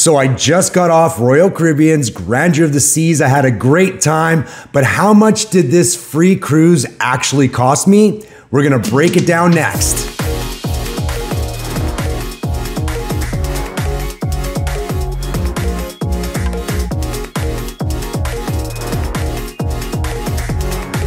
So I just got off Royal Caribbean's Grandeur of the Seas. I had a great time, but how much did this free cruise actually cost me? We're gonna break it down next.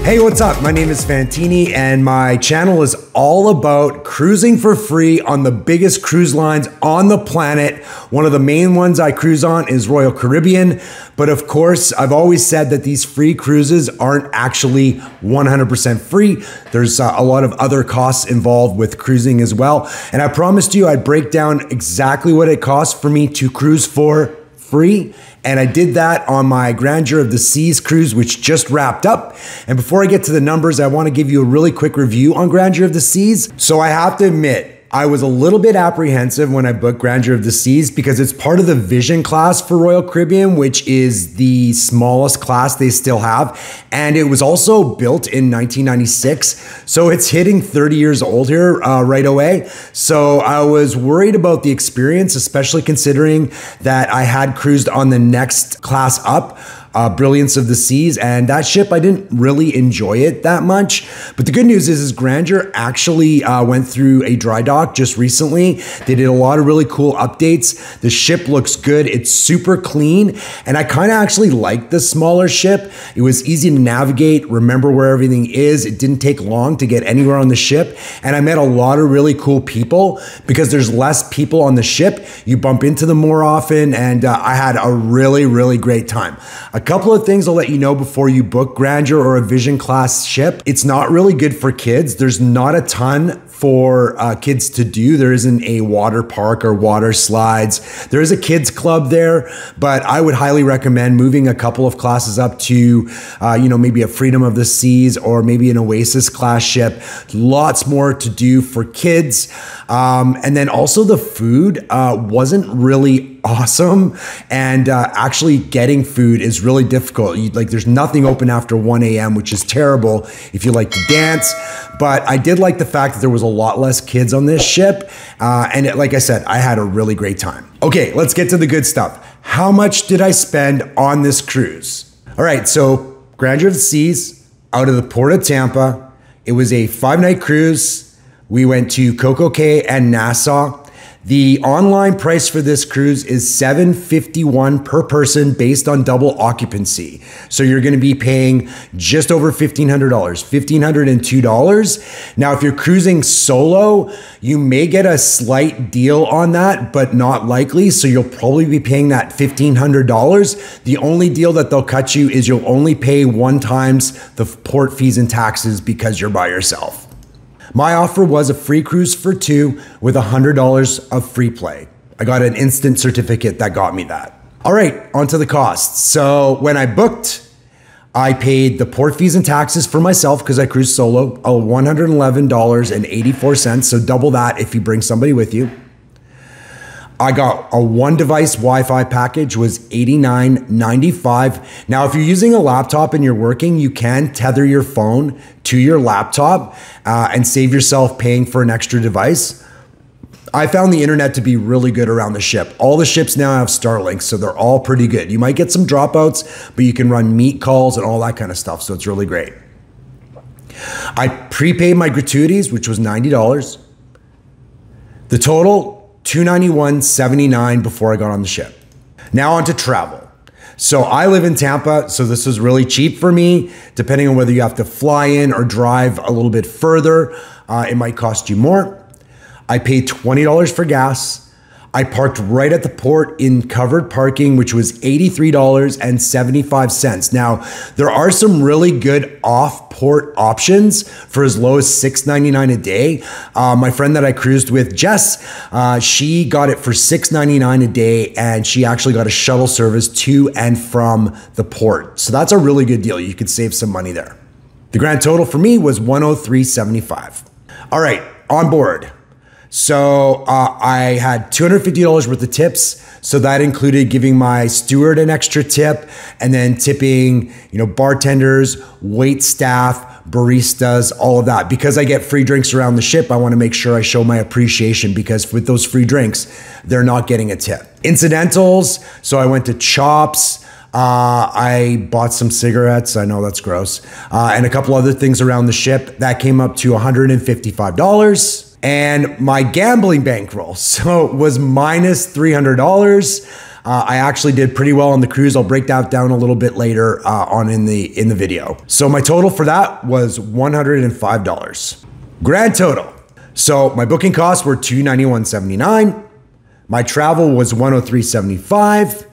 Hey, what's up? My name is Fantini and my channel is all about cruising for free on the biggest cruise lines on the planet. One of the main ones I cruise on is Royal Caribbean, but of course, I've always said that these free cruises aren't actually 100% free. There's a lot of other costs involved with cruising as well. And I promised you I'd break down exactly what it costs for me to cruise for free. And I did that on my Grandeur of the Seas cruise, which just wrapped up. And before I get to the numbers, I want to give you a really quick review on Grandeur of the Seas. So I have to admit, I was a little bit apprehensive when I booked Grandeur of the Seas because it's part of the Vision class for Royal Caribbean, which is the smallest class they still have. And it was also built in 1996. So it's hitting 30 years old here right away. So I was worried about the experience, especially considering that I had cruised on the next class up, Brilliance of the Seas, and that ship, I didn't really enjoy it that much. But the good news is Grandeur actually went through a dry dock just recently. They did a lot of really cool updates. The ship looks good. It's super clean. And I kind of actually like the smaller ship. It was easy to navigate, remember where everything is. It didn't take long to get anywhere on the ship. And I met a lot of really cool people because there's less people on the ship. You bump into them more often. And I had a really, really great time. A couple of things I'll let you know before you book Grandeur or a Vision class ship. It's not really good for kids. There's not a ton for kids to do. There isn't a water park or water slides. There is a kids club there, but I would highly recommend moving a couple of classes up to, maybe a Freedom of the Seas or maybe an Oasis class ship. Lots more to do for kids. And then also the food wasn't really awesome, and actually getting food is really difficult. There's nothing open after 1 a.m., which is terrible if you like to dance. But I did like the fact that there was a lot less kids on this ship. Like I said, I had a really great time. Okay, let's get to the good stuff. How much did I spend on this cruise? All right, so Grandeur of the Seas out of the Port of Tampa. It was a 5-night cruise. We went to Coco Cay and Nassau. The online price for this cruise is $751 per person based on double occupancy. So you're going to be paying just over $1,500, $1,502. Now, if you're cruising solo, you may get a slight deal on that, but not likely. So you'll probably be paying that $1,500. The only deal that they'll cut you is you'll only pay 1 times the port fees and taxes because you're by yourself. My offer was a free cruise for 2 with $100 of free play. I got an instant certificate that got me that. All right, on to the costs. So when I booked, I paid the port fees and taxes for myself because I cruised solo, $111.84. So double that if you bring somebody with you. I got a 1-device Wi-Fi package, was $89.95. Now, if you're using a laptop and you're working, you can tether your phone to your laptop and save yourself paying for an extra device. I found the internet to be really good around the ship. All the ships now have Starlink, so they're all pretty good. You might get some dropouts, but you can run meet calls and all that kind of stuff, so it's really great. I prepaid my gratuities, which was $90. The total, $291.79 before I got on the ship. Now on to travel. So I live in Tampa, so this was really cheap for me. Depending on whether you have to fly in or drive a little bit further, it might cost you more. I paid $20 for gas. I parked right at the port in covered parking, which was $83.75. Now, there are some really good off-port options for as low as $6.99 a day. My friend that I cruised with, Jess, she got it for $6.99 a day, and she actually got a shuttle service to and from the port. So that's a really good deal. You could save some money there. The grand total for me was $103.75. All right, on board. So I had $250 worth of tips. So that included giving my steward an extra tip and then tipping, bartenders, wait staff, baristas, all of that. Because I get free drinks around the ship, I want to make sure I show my appreciation, because with those free drinks, they're not getting a tip. Incidentals, so I went to Chops. I bought some cigarettes. I know that's gross. And a couple other things around the ship. That came up to $155. And my gambling bankroll, so was minus $300. I actually did pretty well on the cruise. I'll break that down a little bit later on in the video. So my total for that was $105. Grand total. So my booking costs were $291.79. My travel was $103.75.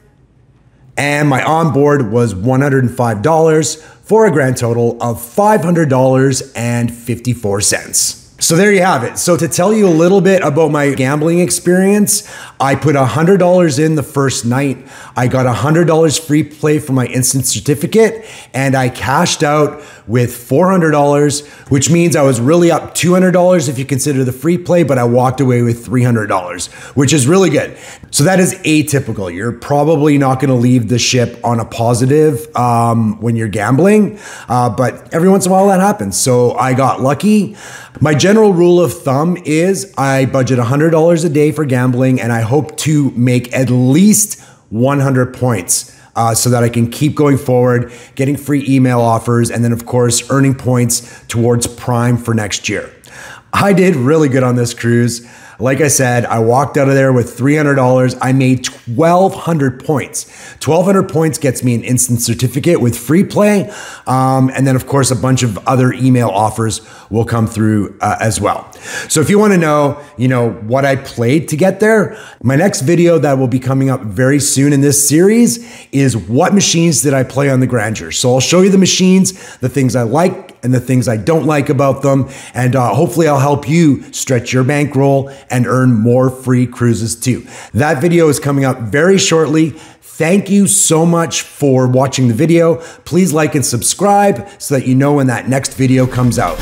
And my onboard was $105 for a grand total of $500.54. So there you have it. So to tell you a little bit about my gambling experience, I put $100 in the first night. I got $100 free play for my instant certificate, and I cashed out with $400, which means I was really up $200 if you consider the free play, but I walked away with $300, which is really good. So that is atypical. You're probably not gonna leave the ship on a positive when you're gambling, but every once in a while that happens. So I got lucky. My general rule of thumb is I budget $100 a day for gambling, and I hope to make at least 100 points so that I can keep going forward, getting free email offers, and then of course earning points towards Prime for next year. I did really good on this cruise. Like I said, I walked out of there with $300. I made 1,200 points. 1,200 points gets me an instant certificate with free play. And then of course, a bunch of other email offers will come through as well. So if you want to know, what I played to get there, my next video that will be coming up very soon in this series is what machines did I play on the Grandeur. So I'll show you the machines, the things I like and the things I don't like about them. And hopefully I'll help you stretch your bankroll and earn more free cruises too. That video is coming up very shortly. Thank you so much for watching the video. Please like and subscribe so that you know when that next video comes out.